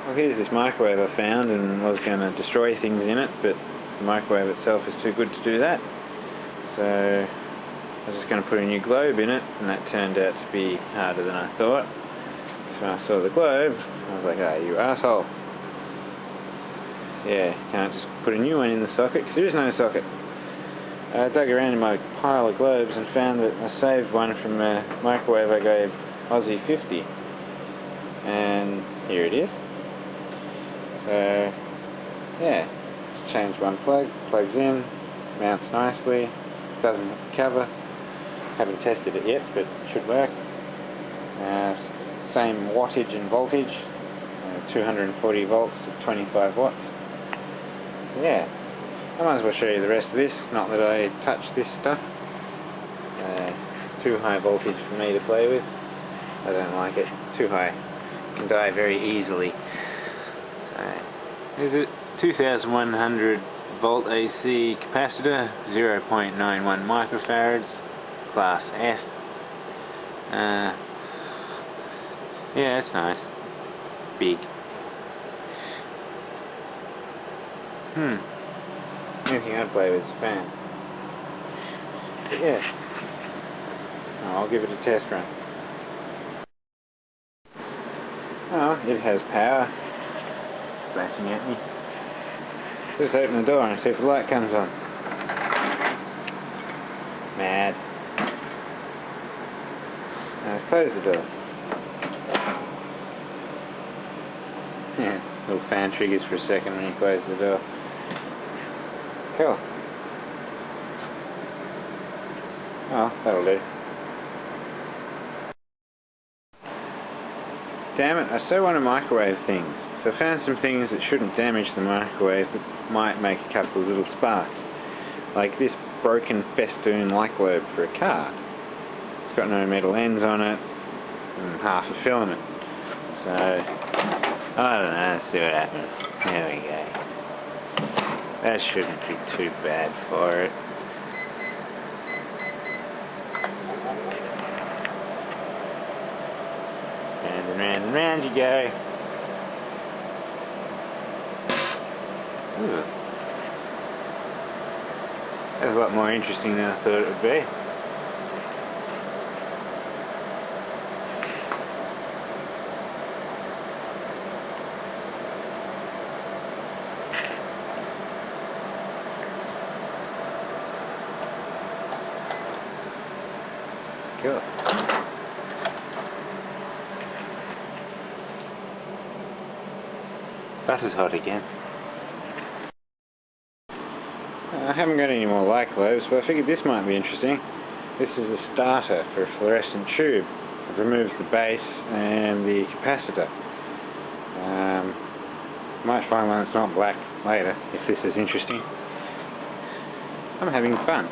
Well, here's this microwave I found, and I was going to destroy things in it, but the microwave itself is too good to do that. So I was just going to put a new globe in it, and that turned out to be harder than I thought. So when I saw the globe, I was like, "Ah, you asshole. Yeah, can't just put a new one in the socket, because there is no socket." I dug around in my pile of globes and found that I saved one from a microwave I gave Aussie 50. And here it is. So, yeah, just change one plug, plugs in, mounts nicely, doesn't have to cover. Haven't tested it yet, but it should work. Same wattage and voltage, 240 volts to 25 watts. So yeah, I might as well show you the rest of this, not that I touch this stuff. Too high voltage for me to play with. I don't like it. Too high. Can die very easily. Is it 2100 volt AC capacitor, 0.91 microfarads, class S. Yeah, it's nice. Big. Anything I'd play with is a fan. But yeah. I'll give it a test run. Oh, it has power. Flashing at me. Just open the door and see if the light comes on. Mad. Now close the door. Yeah, little fan triggers for a second when you close the door. Cool. Oh, that'll do. Damn it, I so want to microwave things. So I found some things that shouldn't damage the microwave but might make a couple of little sparks. Like this broken festoon light globe for a car. It's got no metal ends on it and half a filament. So, I don't know, let's see what happens. There we go. That shouldn't be too bad for it. Round and round and round you go. Ooh. That's a lot more interesting than I thought it would be. Cool. Butter's hot again. I haven't got any more light globes, but I figured this might be interesting. This is a starter for a fluorescent tube. It removes the base and the capacitor. Might find one that's not black later, if this is interesting. I'm having fun.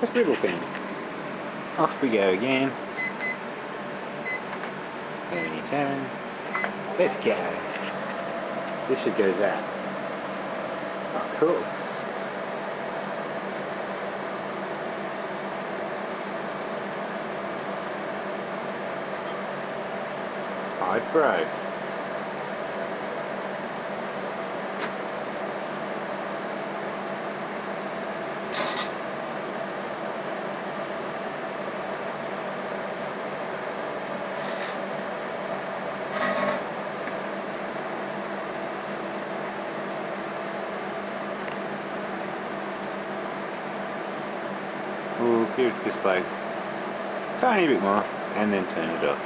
This little thing. Off we go again. 77. Let's go. This should go that. Oh, cool. Oh, it broke. We'll give this bloke a tiny bit more and then turn it off.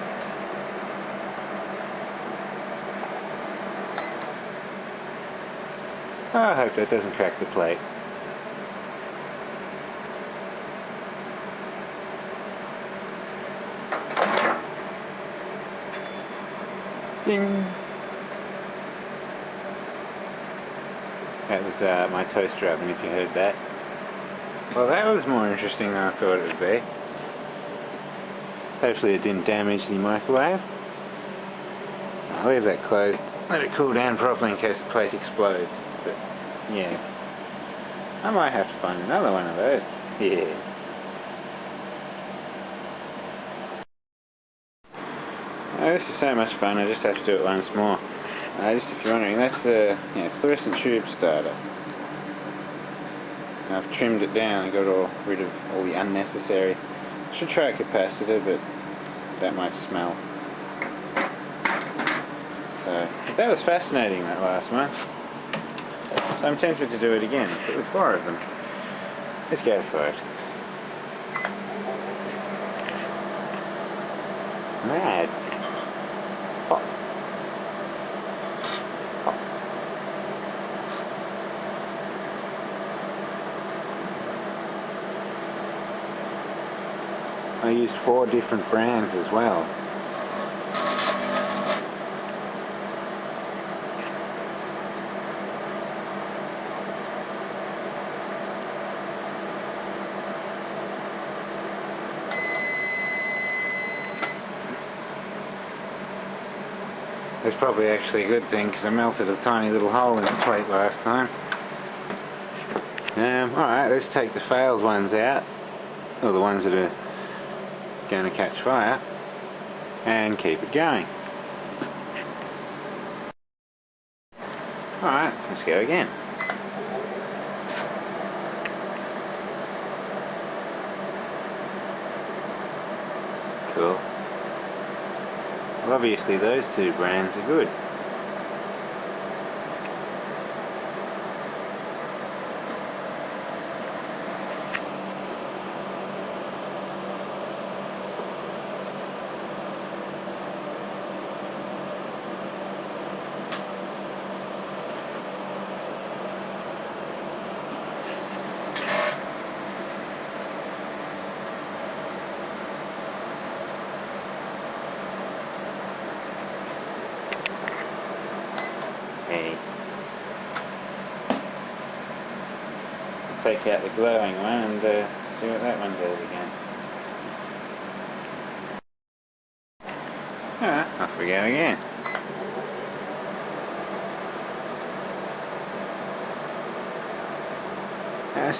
I hope that doesn't crack the plate. Ding! That was my toaster oven, if you heard that. Well, that was more interesting than I thought it would be. Hopefully it didn't damage the microwave. I'll leave that closed. Let it cool down properly in case the plate explodes. But, yeah. I might have to find another one of those. Yeah. Oh, this is so much fun, I just have to do it once more. Just if you're wondering, that's the fluorescent tube starter. I've trimmed it down and got rid of all the unnecessary. Should try a capacitor, but that might smell. So, that was fascinating, that last month. So I'm tempted to do it again, but with 4 of them. Let's go for it. Mad. Pop. Pop. I used 4 different brands as well. It's probably actually a good thing because I melted a tiny little hole in the plate last time. Alright, let's take the failed ones out, or the ones that are going to catch fire, and keep it going. Alright, let's go again. Cool. Well, obviously those 2 brands are good. Hey. Take out the glowing one and see what that one does again. Alright, off we go again.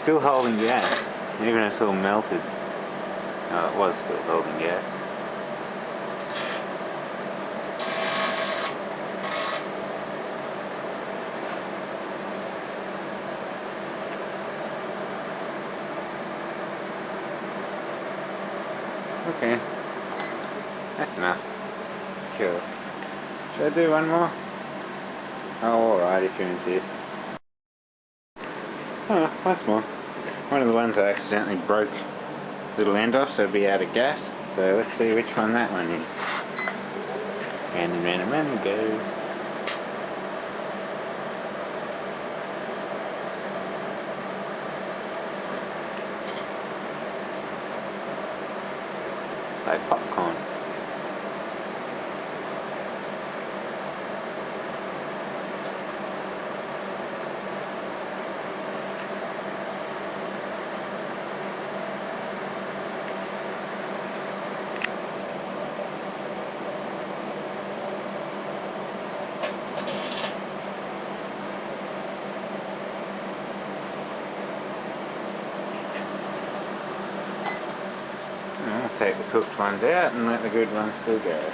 Still holding gas, even though it's all melted. Oh, it was still holding gas. Okay, that's enough. Cool. Should I do one more? Oh, alright, if you insist. Oh, once more. One of the ones I accidentally broke the little end off, so it'd be out of gas. So let's see which one that one is. And go. Like popcorn. I'll take the cooked ones out and let the good ones still go.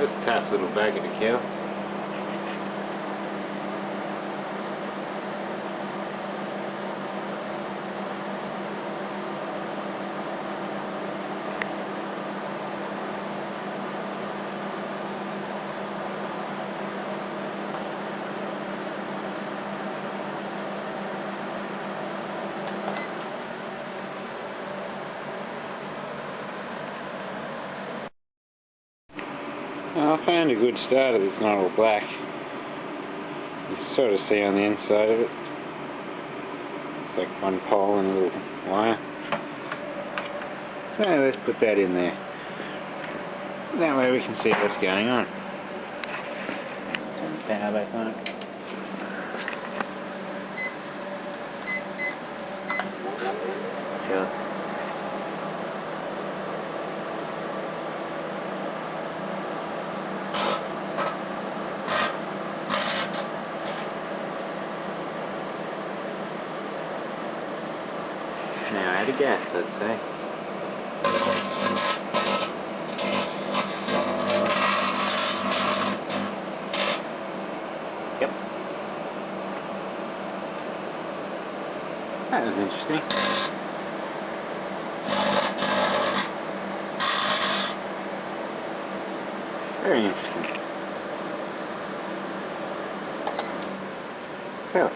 Just a tough little bugger to kill. Well, I found a good starter that's not all black. You can sort of see on the inside of it. It's like one pole and a little wire. So let's put that in there. That way we can see what's going on. Turn the power back on. Sure. Now add a gas, let's say. Yep. That was interesting. Very interesting. Cool.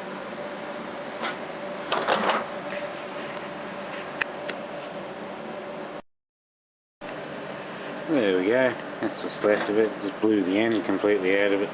There we go. That's what's left of it. Just blew the end completely out of it.